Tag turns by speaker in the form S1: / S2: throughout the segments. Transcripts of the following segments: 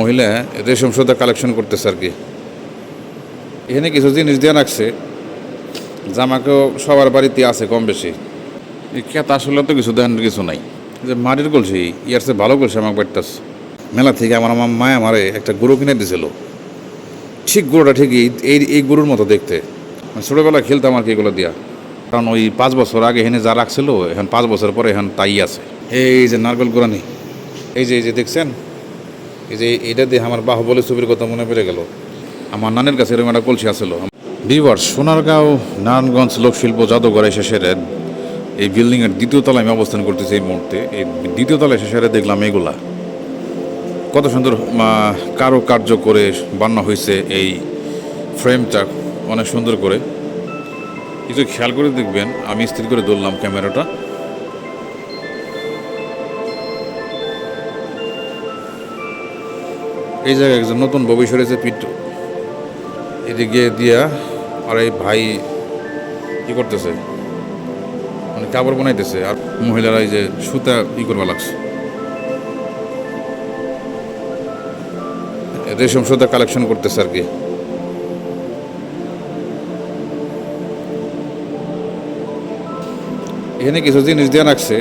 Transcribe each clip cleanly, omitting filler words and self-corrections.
S1: মহিলা রেশম সুতা কালেকশন করতেছে আর কি। এখানে কিছু জিনিস দিয়ে রাখছে, জামাকেও সবার বাড়িতে আছে কম বেশি। এই ক্যাত আসলে তো কিছু দেন কিছু নাই, যে মাটির কলসি ইয়ার চেয়ে ভালো কলসি আমাকে বাড়তাস। মেলা থেকে আমার মায় আমারে একটা গরু কিনে দিয়েছিল, ঠিক গরুটা ঠিকই এই এই গরুর মতো দেখতে। ছোটোবেলায় খেলতাম আর কি এগুলো দিয়া, কারণ ওই 5 বছর আগে এখানে যা রাখছিল এখন 5 বছর পরে এখন তাই আছে। এই যে নারকেল কোরআনি, এই যে দেখছেন, এই যে এইটা দিয়ে আমার বাহুবলী ছবির কথা মনে পড়ে গেল। আমার নানের কাছে এরকম একটা কলসি আসছিল। ভিউয়ার্স, সোনারগাঁও নারায়ণগঞ্জ লোকশিল্প জাদুঘর শেষের এই বিল্ডিংয়ের দ্বিতীয় তলায় আমি অবস্থান করতেছি এই মুহূর্তে। এই দ্বিতীয় তলায় শেষের দেখলাম এগুলা কত সুন্দর কারুকার্য করে বানানো হয়েছে। এই ফ্রেমটা অনেক সুন্দর করে, কিছু খেয়াল করে দেখবেন। আমি স্থির করে ধরলাম ক্যামেরাটা। এই জায়গায় একজন নতুন ববি সরেছে পিঠ এদিকে দিয়া, আর এই ভাই কি করতেছে, মানে কাপড় বানাইতেছে, আর মহিলারা এই যে সুতা করবা লাগছে, রেশম সুতা কালেকশন করতেছে আর কি। এখানে কিছু জিনিস দিয়ে রাখছে,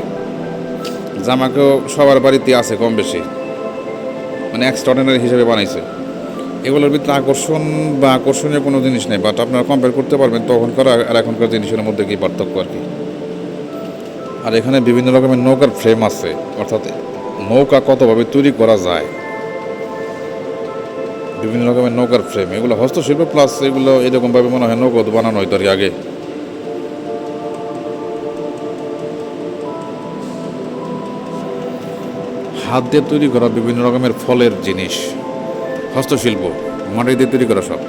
S1: জামাকেও সবার বাড়িতে আছে কম বেশি, মানে এক্সট্রাঅর্ডিনারি হিসেবে বানাইছে। এগুলোর ভিতরে আকর্ষণ বা আকর্ষণীয় কোনো জিনিস নেই, বাট আপনারা কম্পেয়ার করতে পারবেন তখনকার আর এখনকার জিনিসের মধ্যে কি পার্থক্য আর কি। আর এখানে বিভিন্ন রকমের নৌকার ফ্রেম আছে, অর্থাৎ নৌকা কতভাবে তৈরি করা যায়, বিভিন্ন রকমের নৌকার ফ্রেম। এগুলো হস্তশিল্প প্লাস এগুলো এরকমভাবে মনে হয় নৌকা বানানো হয়তো আর আগে। হাত দিয়ে তৈরি করা বিভিন্ন রকমের ফলের জিনিস, হস্তশিল্প, মাটি দিয়ে তৈরি করা সব।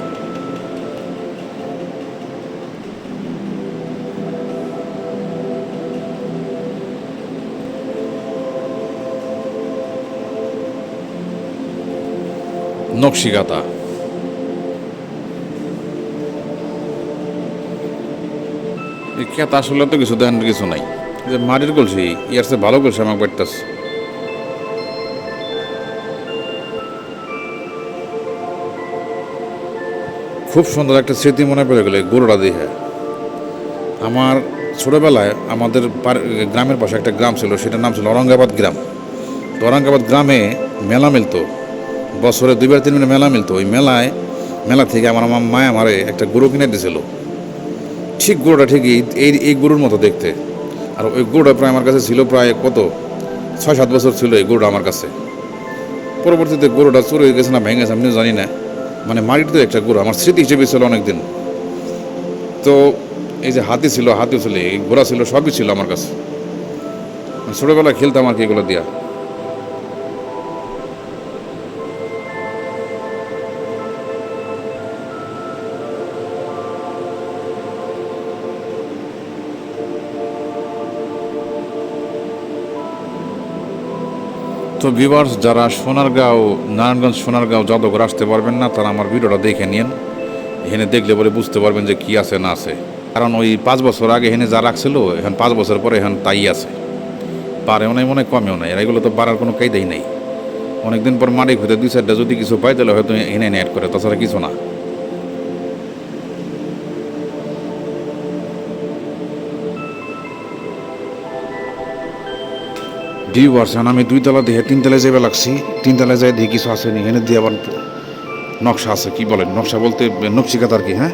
S1: নকশিকাঁথা, এই ক্যাতা আসলে তো কিছু দেন কিছু নাই, যে মাটির কলসি ইয়ার চেয়ে ভালো কলসি আমাকে বাড়তাস। খুব সুন্দর একটা স্মৃতি মনে পড়ে গেলে গরুটা দিয়ে। আমার ছোটোবেলায় আমাদের গ্রামের পাশে একটা গ্রাম ছিল, সেটার নাম ছিল ঔরঙ্গাবাদ গ্রাম। তো ঔরঙ্গাবাদ গ্রামে মেলা মিলতো, বছরে 2-3 মেলা মিলতো। ওই মেলা থেকে আমার মায় আমারে একটা গরু কিনে দিয়েছিল, ঠিক গরুটা ঠিকই এই গরুর মতো দেখতে। আর ওই গরুটা প্রায় আমার কাছে ছিল প্রায় কত 6-7 বছর ছিল এই গরুটা আমার কাছে। পরবর্তীতে গরুটা চুরি হয়ে গেছে না ভেঙে গেছে আমি জানি না, মানে মাটিতে একটা গরু আমার স্মৃতি হিসেবে ছিল অনেকদিন। তো এই যে হাতি ছিল এই ঘোড়া ছিল, সবই ছিল আমার কাছে। ছোটোবেলায় খেলতাম আর কি এগুলো দিয়া। তো ভিউয়ার্স, যারা নারায়ণগঞ্জ সোনারগাঁও জাদুঘর আসতে পারবেন না, তারা আমার ভিডিওটা দেখে নিন। এখানে দেখলে পরে বুঝতে পারবেন যে কি আছে না আছে। কারণ ওই 5 বছর আগে এখানে যা রাখছিল এখন 5 বছর পরে এখন তাই আছে, বাড়েও নাই মনে কমেও নাই। আর এগুলো তো বাড়ার কোনো কায়দাই নেই। অনেকদিন পর মাটি খুঁজে 2-4টা যদি কিছু পাই তাহলে হয়তো এনে অ্যাড করে, তাছাড়া কিছু না। ভিউয়ার্স, আমি 2 তলা দিয়ে 3 তলায় যাইবা লাগছি। 3 তলায় যাই দিয়ে কিছু আসেনি, এখানে দিয়ে আবার নকশা আছে। কি বলেন নকশা বলতে নকশিকাঁথা আর কি। হ্যাঁ,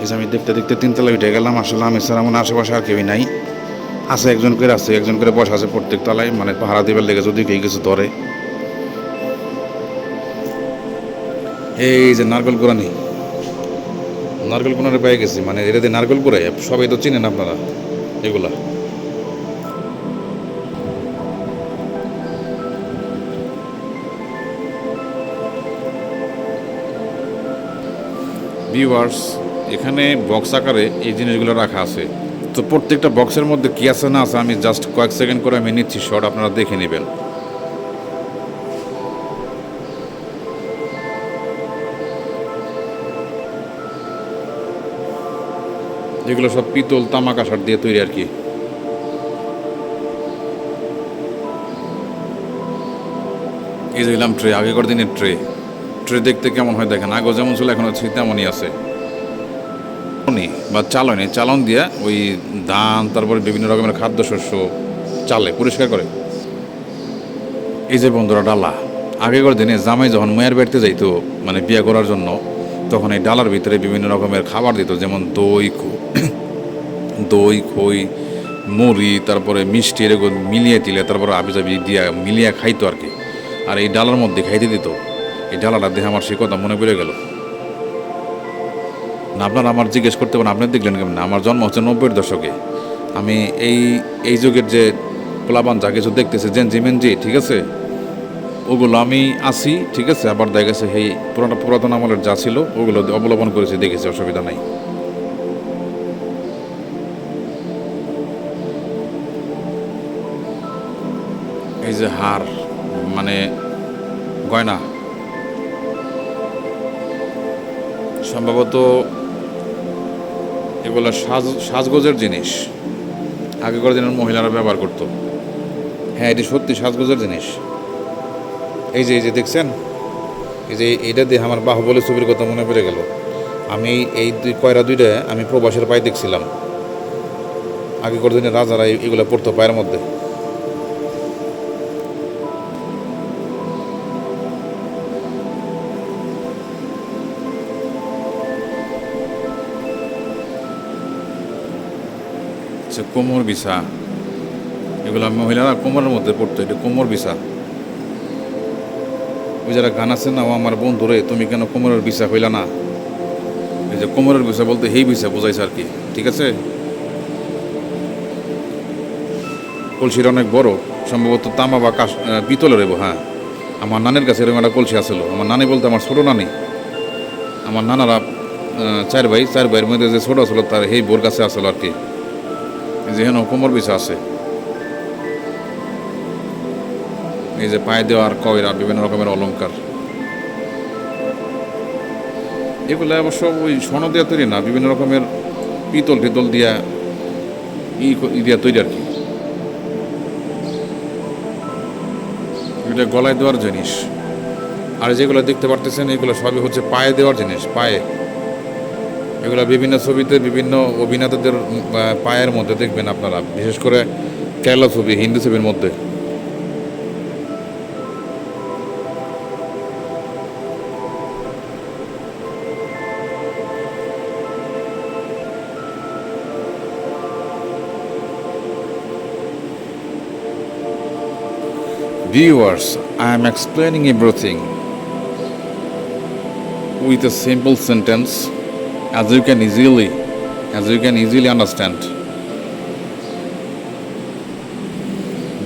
S1: এই যে আমি দেখতে দেখতে 3 তলায় উঠে গেলাম। আসলে আমি স্যার আমার আশেপাশে আর কেউই নাই, আছে একজন করে বসা আছে প্রত্যেক তলায়, মানে পাহারা দিবার লেগে যদি কেউ কিছু ধরে। এই যে নারকেল কোরআনি পেয়ে গেছি, মানে এটা দিয়ে নারকেল কুড়াই, সবাই তো চিনেন আপনারা এগুলা। ভিউয়ার্স, এখানে বক্স আকারে এই জিনিসগুলো রাখা আছে। তো প্রত্যেকটা বক্সের মধ্যে কী আছে না আছে আমি জাস্ট কয়েক সেকেন্ড করে আমি নিচ্ছি শর্ট, আপনারা দেখে নেবেন। যেগুলো সব পিতল তামা কাঁসার দিয়ে তৈরি আর কি। এই যে এলাম ট্রে, আগেকার দিনের ট্রে। ট্রে দেখতে কেমন হয় দেখেন, আগে যেমন ছিল এখন হচ্ছে তেমনই আছে। বা চালনি, চালন দিয়ে ওই ধান, তারপরে বিভিন্ন রকমের খাদ্যশস্য চালে পরিষ্কার করে। এই যে বন্ধুরা ডালা, আগেকার দিনে জামাই যখন মেয়ের বাড়িতে যাইতো মানে বিয়ে করার জন্য, তখন এই ডালার ভিতরে বিভিন্ন রকমের খাবার দিত, যেমন দই, খই, মুড়ি, তারপরে মিষ্টি, এরকম মিলিয়ে টিলে তারপরে আবিজাবি দিয়া মিলিয়ে খাইতো আর কি। আর এই ডালার মধ্যে খাইতে দিত। এই ডালাটা দেখে আমার সে কথা মনে পড়ে গেল। না আপনারা আমার জিজ্ঞেস করতে পারেন আপনি দেখলেন কেমন? আমার জন্ম হচ্ছে 90-এর দশকে। আমি এই যুগের যে প্লাবান যা কিছু দেখতেছে জেনজিমেনজি, ঠিক আছে, ওগুলো আমি আসি, ঠিক আছে, আবার দেখা গেছে এই পুরাতন আমলের যা ছিল ওগুলো অবলম্বন করেছি, দেখেছি, অসুবিধা নাই। এই যে হার মানে গয়না, সম্ভবত এগুলো সাজগোজের জিনিস, আগেকার দিনের মহিলারা ব্যবহার করতো। হ্যাঁ, এটি সত্যি সাজগোজের জিনিস। এই যে দেখছেন, এই যে এইটা দিয়ে আমার বাহুবলী ছবির কথা মনে পড়ে গেল। আমি এই কয়রা দুইটা আমি প্রবাসের পায়ে দেখছিলাম। আগেকার দিনের রাজারা এগুলো পড়তো পায়ের মধ্যে। কোমর বিছা, এগুলো মহিলারা কোমরের মধ্যে পড়তো, এটা কোমর বিছা। ওই যারা গান আছে না, ও আমার বন্ধুরে তুমি কেন কোমরের বিছা হইলা না, এই যে কোমরের বিছা বলতে এই বিছা বোঝাইছে আর কি, ঠিক আছে। কলসিটা অনেক বড়, সম্ভবত তামা বা পিতলের হইব। হ্যাঁ, আমার নানির কাছে এরকম একটা কলসি আসলো। আমার নানি বলতে আমার ছোটো নানি, আমার নানারা 4 ভাইয়ের মধ্যে যে ছোটো আসলো তার এই বোর কাছে আসলো আর কি। যেহেন কোমর বিছা আছে। এই যে পায়ে দেওয়ার কয়রা, বিভিন্ন রকমের অলংকার, এগুলো অবশ্য ওই স্বর্ণ দিয়া তৈরি না, বিভিন্ন রকমের পিতল দিয়া দিয়া তৈরি আর কি। এটা গলায় দেওয়ার জিনিস। আর যেগুলো দেখতে পারতেছেন এগুলো সবই হচ্ছে পায়ে দেওয়ার জিনিস, পায়ে। এগুলো বিভিন্ন ছবিতে বিভিন্ন অভিনেতাদের পায়ের মধ্যে দেখবেন আপনারা, বিশেষ করে কেরালা ছবি, হিন্দি ছবির মধ্যে। Viewers, I am explaining everything with a simple sentence as you can easily understand.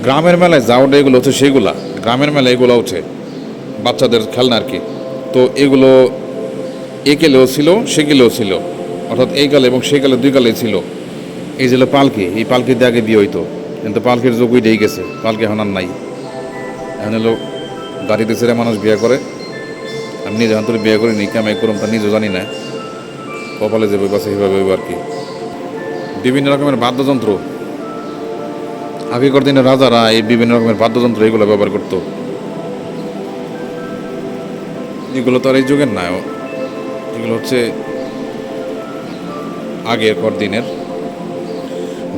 S1: গ্রামের মেলায় যাওয়াটা এগুলো হচ্ছে সেগুলা, গ্রামের মেলায় এগুলো উঠে বাচ্চাদের খেলনা আর কি। তো এগুলো একেলেও ছিল, সেকেলেও ছিল, অর্থাৎ এই কালে এবং সেই কালে দুই কালেই ছিল। এই যে পালকি, এই পালকির দিয়ে আগে বিয়ে হইতো, কিন্তু পালকির যোগ উঠেই গেছে, পালকি এখন আর নাই। এখন হলো গাড়িতে ছেড়ে মানুষ বিয়ে করে। আমি নিজে এখন বিয়ে করিনি, কামাই করুন তা নিজেও জানি না, কপালে যে বই পাশে সেভাবে আর কি। বিভিন্ন রকমের বাদ্যযন্ত্র, আগেকার দিনের রাজারা এই বিভিন্ন রকমের বাদ্যযন্ত্র এগুলো ব্যবহার করতো। এগুলো তো আর এই যুগের না, এগুলো হচ্ছে আগেরকার দিনের।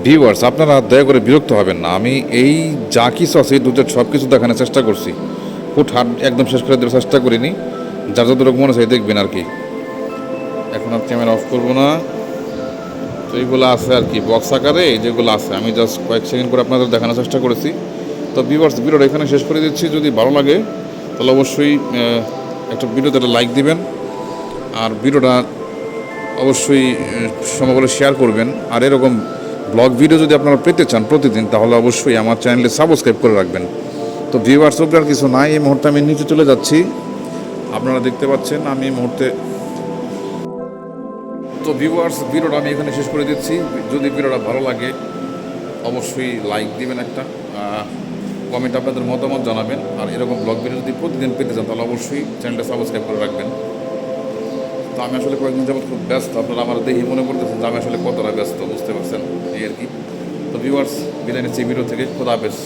S1: ভিউয়ার্স, আপনারা দয়া করে বিরক্ত হবেন না, আমি এই যা কিছু আছে দুধের সব কিছু দেখানোর চেষ্টা করছি, হুটহাট একদম শেষ করে দেওয়ার চেষ্টা করিনি। যার যতটুকু মনে চাই দেখবেন আর কি। এখন আর ক্যামেরা অফ করবো না। তো এইগুলো আছে আর কি বক্স আকারে, যেগুলো আছে আমি জাস্ট কয়েক সেকেন্ড করে আপনাদের দেখানোর চেষ্টা করেছি। তো ভিউয়ার্স, ভিডিওটা এখানে শেষ করে দিচ্ছি। যদি ভালো লাগে তাহলে অবশ্যই একটা ভিডিওতে একটা লাইক দিবেন, আর ভিডিওটা অবশ্যই সময় করে শেয়ার করবেন। আর এরকম ব্লগ ভিডিও যদি আপনারা পেতে চান প্রতিদিন, তাহলে অবশ্যই আমার চ্যানেলে সাবস্ক্রাইব করে রাখবেন। তো ভিউয়ার্স, আর কিছু নাই, এই মুহূর্তে আমি নিচে চলে যাচ্ছি, আপনারা দেখতে পাচ্ছেন আমি এই মুহূর্তে। তো ভিউয়ার্স, ভিডিওটা আমি এখানে শেষ করে দিচ্ছি। যদি ভিডিওটা ভালো লাগে অবশ্যই লাইক দিবেন, একটা কমেন্ট আপনাদের মতামত জানাবেন। আর এরকম ব্লগ ভিডিও যদি প্রতিদিন পেতে চান তাহলে অবশ্যই চ্যানেলটা সাবস্ক্রাইব করে রাখবেন। তো আমি আসলে কয়েকদিন যাবত খুব ব্যস্ত, আপনারা আমার দেখে মনে করতেছেন যে আমি আসলে কতটা ব্যস্ত, বুঝতে পারছেন এই আর কি। তো ভিউয়ার্স, বিদায় নিচ্ছি ভিডিও থেকে, খোদা হাফেজ।